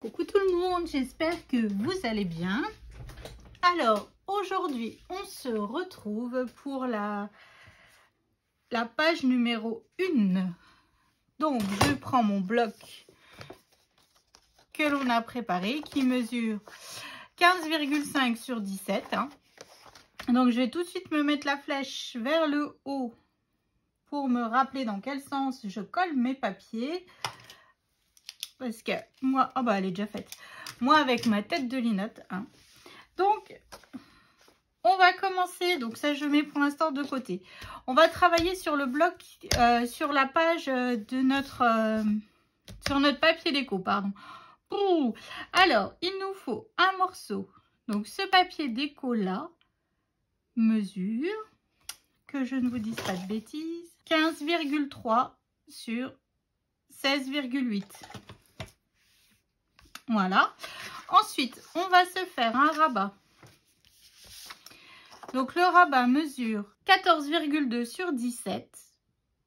Coucou tout le monde, j'espère que vous allez bien. Alors aujourd'hui on se retrouve pour la page numéro 1. Donc je prends mon bloc que l'on a préparé qui mesure 15,5 sur 17. Donc je vais tout de suite me mettre la flèche vers le haut pour me rappeler dans quel sens je colle mes papiers. Parce que moi, oh bah elle est déjà faite. Moi avec ma tête de linotte. Donc on va commencer. Donc ça je mets pour l'instant de côté. On va travailler sur le bloc, sur la page de notre, sur notre papier déco, pardon. Alors il nous faut un morceau. Donc ce papier déco là mesure, que je ne vous dise pas de bêtises, 15,3 sur 16,8. Voilà. Ensuite, on va se faire un rabat. Donc, le rabat mesure 14,2 sur 17.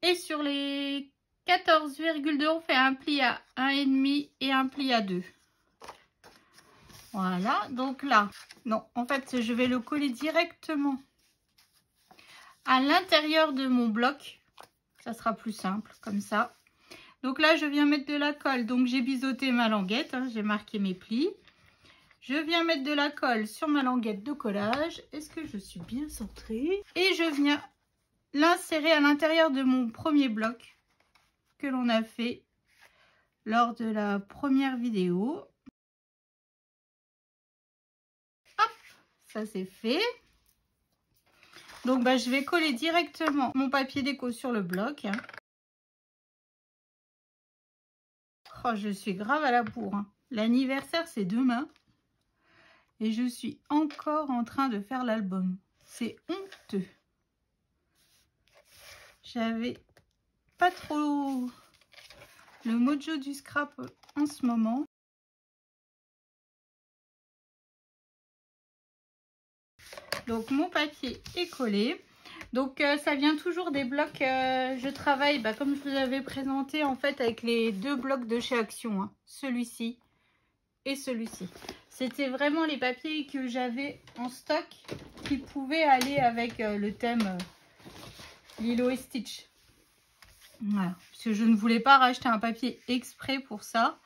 Et sur les 14,2, on fait un pli à 1,5 et un pli à 2. Voilà. Donc là, non, en fait, je vais le coller directement à l'intérieur de mon bloc. Ça sera plus simple, comme ça. Donc là, je viens mettre de la colle. Donc, j'ai biseauté ma languette. J'ai marqué mes plis. Je viens mettre de la colle sur ma languette de collage. Est-ce que je suis bien centrée? Et je viens l'insérer à l'intérieur de mon premier bloc que l'on a fait lors de la première vidéo. Hop, ça c'est fait. Donc, je vais coller directement mon papier déco sur le bloc. Oh, je suis grave à la bourre. L'anniversaire, c'est demain. Et je suis encore en train de faire l'album. C'est honteux. J'avais pas trop le mojo du scrap en ce moment. Donc, mon papier est collé. Donc, ça vient toujours des blocs. Je travaille, comme je vous avais présenté, en fait, avec les deux blocs de chez Action. Celui-ci et celui-ci. C'était vraiment les papiers que j'avais en stock qui pouvaient aller avec le thème Lilo et Stitch. Voilà. Parce que je ne voulais pas racheter un papier exprès pour ça.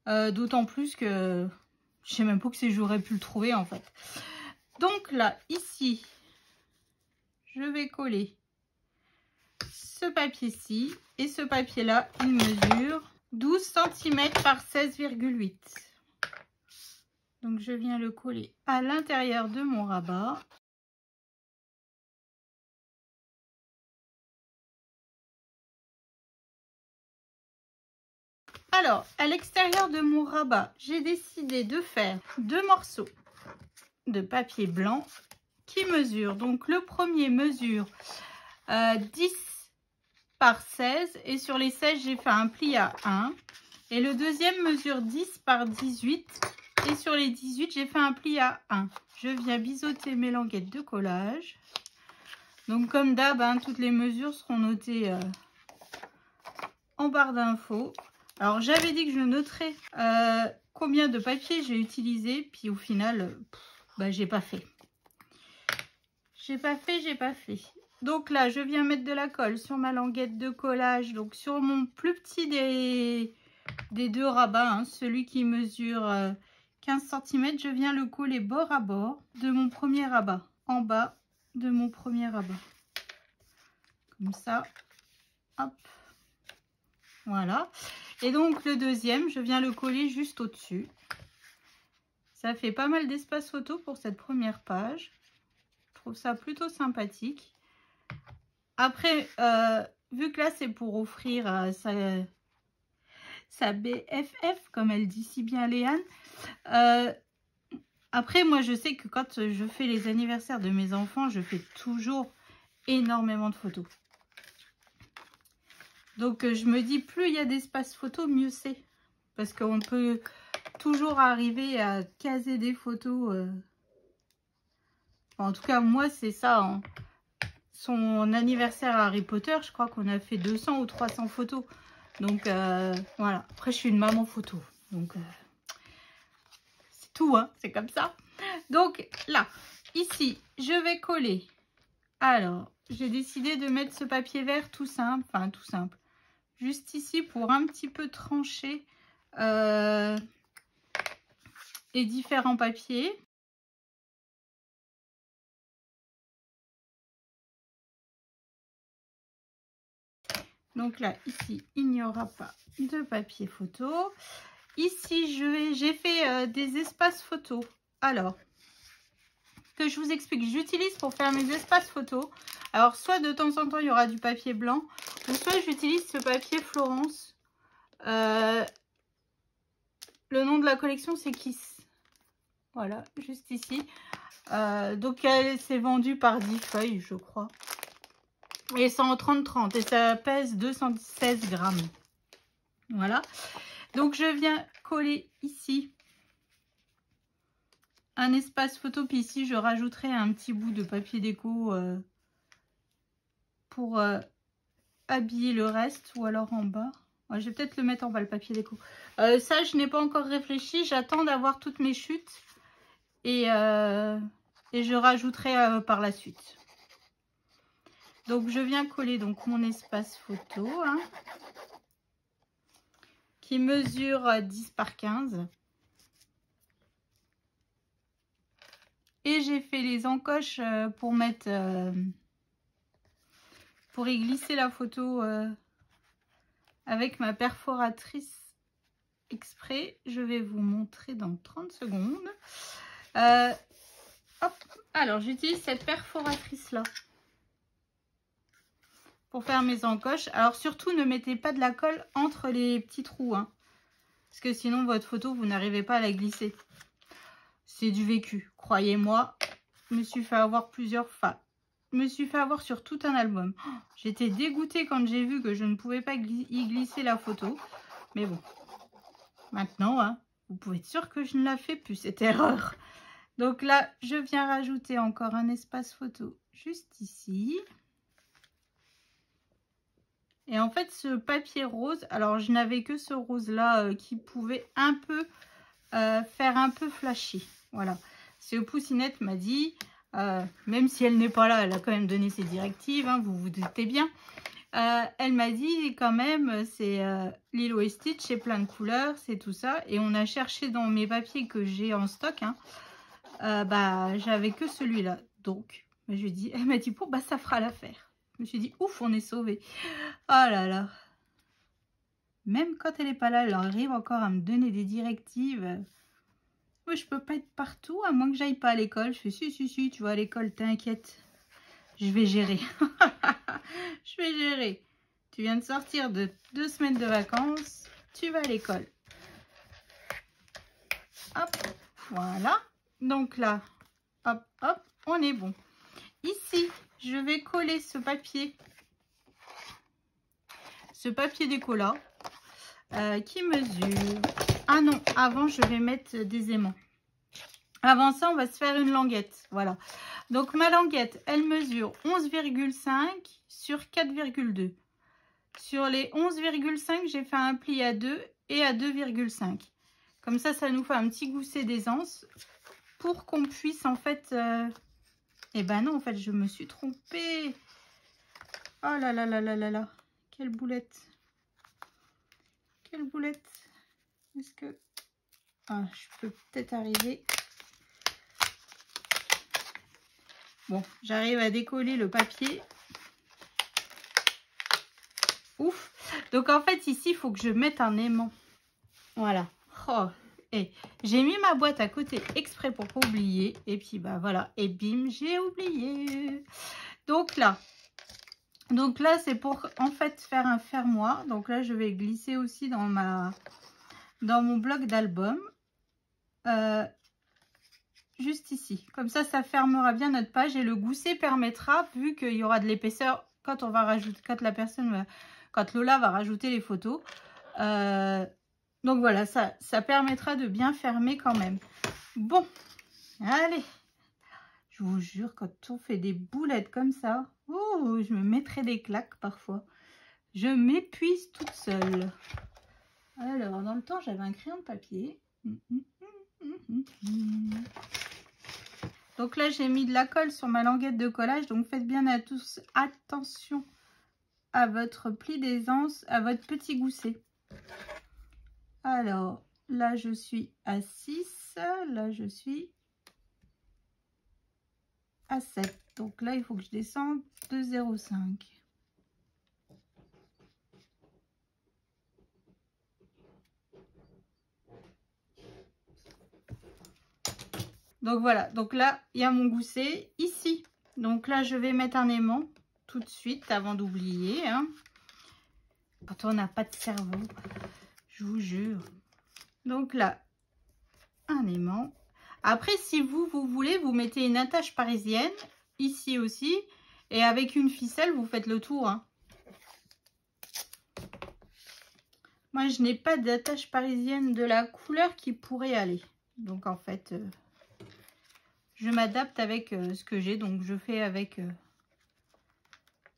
D'autant plus que je sais même pas que j'aurais pu le trouver en fait. Donc là, ici, je vais coller ce papier-ci. Et ce papier-là, il mesure 12 cm par 16,8. Donc, je viens le coller à l'intérieur de mon rabat. Alors, à l'extérieur de mon rabat, j'ai décidé de faire deux morceaux de papier blanc qui mesurent. Donc, le premier mesure 10 par 16 et sur les 16, j'ai fait un pli à 1. Et le deuxième mesure 10 par 18 et sur les 18, j'ai fait un pli à 1. Je viens biseauter mes languettes de collage. Donc, comme d'hab, toutes les mesures seront notées en barre d'infos. Alors, j'avais dit que je noterais combien de papier j'ai utilisé. Puis, au final, j'ai pas fait. J'ai pas fait. Donc là, je viens mettre de la colle sur ma languette de collage. Donc, sur mon plus petit des deux rabats, celui qui mesure 15 cm, je viens le coller bord à bord de mon premier rabat, en bas de mon premier rabat. Comme ça, hop, voilà. Et donc le deuxième, je viens le coller juste au-dessus. Ça fait pas mal d'espace photo pour cette première page. Je trouve ça plutôt sympathique. Après, vu que là c'est pour offrir sa BFF, comme elle dit si bien Léane. Après, moi, je sais que quand je fais les anniversaires de mes enfants, je fais toujours énormément de photos. Donc, je me dis, plus il y a d'espace photo, mieux c'est. Parce qu'on peut toujours arriver à caser des photos. En tout cas, moi, c'est ça. Son anniversaire à Harry Potter, je crois qu'on a fait 200 ou 300 photos. Donc, voilà. Après, je suis une maman photo. Donc, tout, hein, c'est comme ça. Donc là, ici, je vais coller. Alors, j'ai décidé de mettre ce papier vert tout simple, enfin tout simple, juste ici pour un petit peu trancher les différents papiers. Donc là, ici, il n'y aura pas de papier photo. Ici, j'ai fait des espaces photos. Alors, que je vous explique, j'utilise pour faire mes espaces photos. Alors, soit de temps en temps, il y aura du papier blanc, ou soit j'utilise ce papier Florence. Le nom de la collection, c'est Kiss. Voilà, juste ici. Donc, elle s'est vendue par 10 feuilles, je crois. Et c'est en 30-30 et ça pèse 216 grammes. Voilà. Donc, je viens coller ici un espace photo. Puis ici, je rajouterai un petit bout de papier déco pour habiller le reste. Ou alors en bas. Ouais, je vais peut-être le mettre en bas, le papier déco. Ça, je n'ai pas encore réfléchi. J'attends d'avoir toutes mes chutes. Et je rajouterai par la suite. Donc, je viens coller donc mon espace photo. Hein, qui mesure 10 par 15. Et j'ai fait les encoches pour mettre... pour y glisser la photo avec ma perforatrice exprès. Je vais vous montrer dans 30 secondes. Hop. Alors, j'utilise cette perforatrice là pour faire mes encoches. Alors, surtout, ne mettez pas de la colle entre les petits trous. Hein, parce que sinon, votre photo, vous n'arrivez pas à la glisser. C'est du vécu. Croyez-moi, je me suis fait avoir plusieurs fois. Je me suis fait avoir sur tout un album. Oh, j'étais dégoûtée quand j'ai vu que je ne pouvais pas y glisser la photo. Mais bon, maintenant, hein, vous pouvez être sûr que je ne la fais plus, cette erreur. Donc là, je viens rajouter encore un espace photo juste ici. Et en fait, ce papier rose, alors je n'avais que ce rose-là qui pouvait un peu faire un peu flashy. Voilà. C'est Poussinette m'a dit, même si elle n'est pas là, elle a quand même donné ses directives, hein, vous vous doutez bien. Elle m'a dit quand même, c'est Lilo et Stitch, c'est plein de couleurs, c'est tout ça. Et on a cherché dans mes papiers que j'ai en stock, hein, bah j'avais que celui-là. Donc, je lui ai dit, elle m'a dit, bon, bah ça fera l'affaire. Je me suis dit, ouf, on est sauvés. Oh là là. Même quand elle n'est pas là, elle arrive encore à me donner des directives. Moi, je peux pas être partout, à moins que j'aille pas à l'école. Je fais, si, tu vas à l'école, t'inquiète. Je vais gérer. Je vais gérer. Tu viens de sortir de 2 semaines de vacances. Tu vas à l'école. Hop, voilà. Donc là, hop, hop, on est bon. Ici, je vais coller ce papier déco là, qui mesure... Ah non, avant, je vais mettre des aimants. Avant ça, on va se faire une languette. Voilà. Donc, ma languette, elle mesure 11,5 sur 4,2. Sur les 11,5, j'ai fait un pli à 2 et à 2,5. Comme ça, ça nous fait un petit gousset d'aisance pour qu'on puisse, en fait... Eh ben non, en fait, je me suis trompée. Oh là là là là là là. Quelle boulette. Quelle boulette. Est-ce que... Ah, je peux peut-être arriver... Bon, j'arrive à décoller le papier. Ouf. Donc, en fait, ici, il faut que je mette un aimant. Voilà. Oh. Et j'ai mis ma boîte à côté exprès pour pas oublier. Et puis, bah voilà. Et bim, j'ai oublié. Donc là, c'est pour, en fait, faire un fermoir. Donc là, je vais glisser aussi dans mon bloc d'album. Juste ici. Comme ça, ça fermera bien notre page et le gousset permettra, vu qu'il y aura de l'épaisseur quand on va rajouter, quand Lola va rajouter les photos. Donc voilà, ça permettra de bien fermer quand même. Bon, allez. Je vous jure, quand on fait des boulettes comme ça, oh, je me mettrai des claques parfois. Je m'épuise toute seule. Alors, dans le temps, j'avais un crayon de papier. Donc là, j'ai mis de la colle sur ma languette de collage. Donc faites bien à tous attention à votre pli d'aisance, à votre petit gousset. Alors, là, je suis à 6. Là, je suis à 7. Donc là, il faut que je descende de 0,5. Donc voilà, donc là, il y a mon gousset ici. Donc là, je vais mettre un aimant tout de suite avant d'oublier. Hein. Quand on n'a pas de cerveau, je vous jure. Donc là, un aimant. Après, si vous voulez, vous mettez une attache parisienne ici aussi. Et avec une ficelle, vous faites le tour. Hein. Moi, je n'ai pas d'attache parisienne de la couleur qui pourrait aller. Donc en fait... je m'adapte avec ce que j'ai, donc je fais avec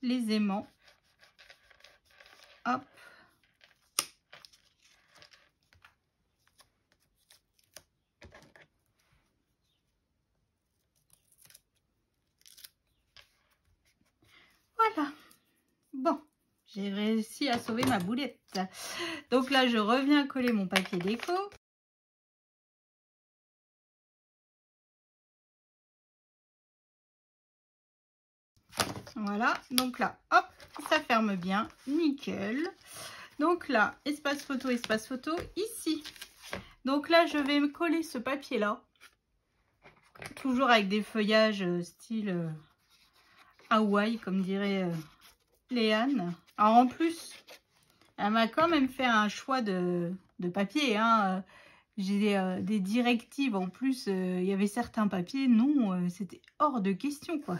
les aimants. Hop. Voilà. Bon, j'ai réussi à sauver ma boulette. Donc là, je reviens coller mon papier déco. Voilà, donc là, hop, ça ferme bien, nickel. Donc là, espace photo, ici. Donc là, je vais me coller ce papier-là. Toujours avec des feuillages style Hawaï, comme dirait Léane. Alors en plus, elle m'a quand même fait un choix de papier. Hein. J'ai des directives. En plus, il y avait certains papiers, non, c'était hors de question, quoi.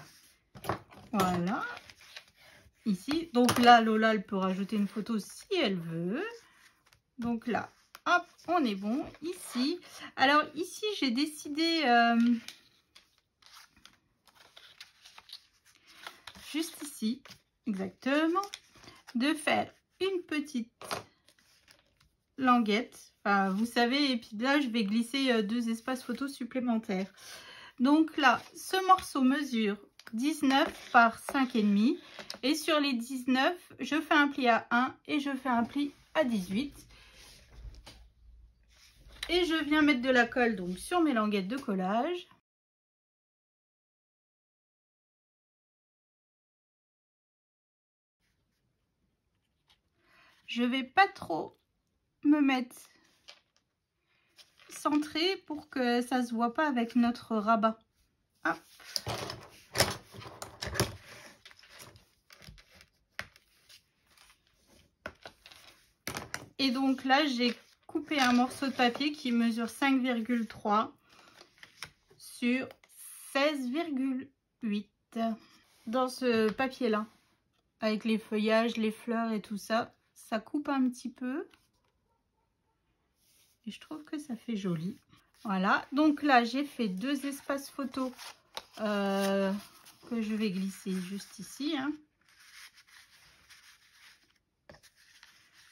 Voilà. Ici. Donc là, Lola, elle peut rajouter une photo si elle veut. Donc là, hop, on est bon. Ici. Alors ici, j'ai décidé... juste ici, exactement, de faire une petite languette. Enfin, vous savez, et puis là, je vais glisser 2 espaces photos supplémentaires. Donc là, ce morceau mesure 19 par 5,5. Et sur les 19, je fais un pli à 1 et je fais un pli à 18. Et je viens mettre de la colle donc sur mes languettes de collage. Je vais pas trop me mettre centré pour que ça se voit pas avec notre rabat. Hop. Et donc là, j'ai coupé un morceau de papier qui mesure 5,3 sur 16,8. Dans ce papier-là, avec les feuillages, les fleurs et tout ça, ça coupe un petit peu. Et je trouve que ça fait joli. Voilà, donc là, j'ai fait 2 espaces photos que je vais glisser juste ici. Hein.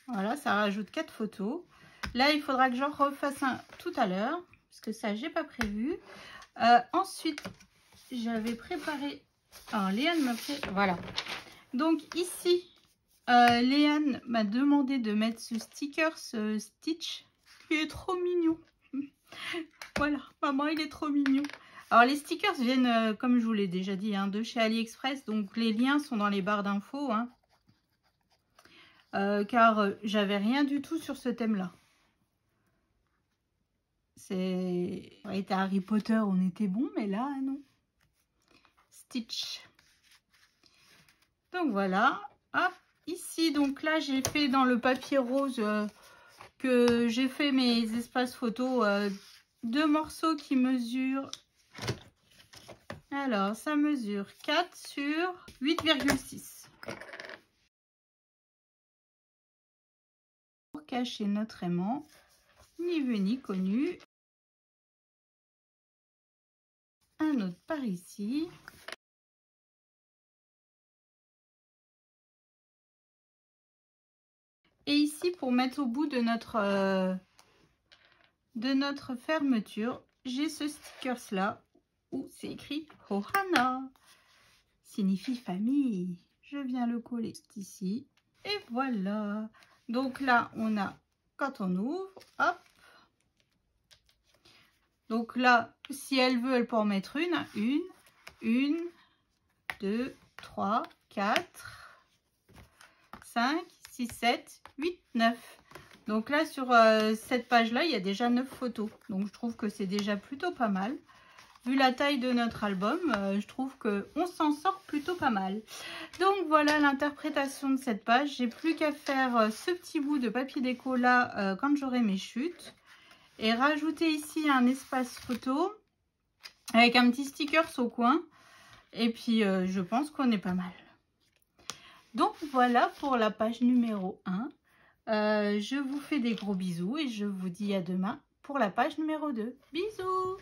Voilà, ça rajoute 4 photos. Là, il faudra que j'en refasse un tout à l'heure, parce que ça, j'ai pas prévu. Ensuite, j'avais préparé... Alors, Léane m'a fait... Voilà. Donc, ici, Léane m'a demandé de mettre ce sticker, ce Stitch. Il est trop mignon. Voilà, maman, il est trop mignon. Alors, les stickers viennent, comme je vous l'ai déjà dit, hein, de chez AliExpress. Donc, les liens sont dans les barres d'infos, hein. Car j'avais rien du tout sur ce thème-là. C'est... Ça aurait été Harry Potter, on était bon, mais là, non. Stitch. Donc voilà. Hop, ici, donc là, j'ai fait dans le papier rose que j'ai fait mes espaces photos, 2 morceaux qui mesurent... Alors, ça mesure 4 sur 8,6. Pour cacher notre aimant, ni vu ni connu. Un autre par ici. Et ici, pour mettre au bout de notre de notre fermeture, j'ai ce sticker là où c'est écrit Ohana, signifie famille. Je viens le coller ici et voilà. Donc là on a, quand on ouvre, hop. Donc là, si elle veut, elle peut en mettre une, 2, 3, 4, 5, 6, 7, 8, 9. Donc là, sur cette page-là, il y a déjà 9 photos. Donc je trouve que c'est déjà plutôt pas mal. Vu la taille de notre album, je trouve qu'on s'en sort plutôt pas mal. Donc voilà l'interprétation de cette page. J'ai plus qu'à faire ce petit bout de papier déco là quand j'aurai mes chutes. Et rajouter ici un espace photo avec un petit sticker au coin. Et puis je pense qu'on est pas mal. Donc voilà pour la page numéro 1. Je vous fais des gros bisous et je vous dis à demain pour la page numéro 2. Bisous!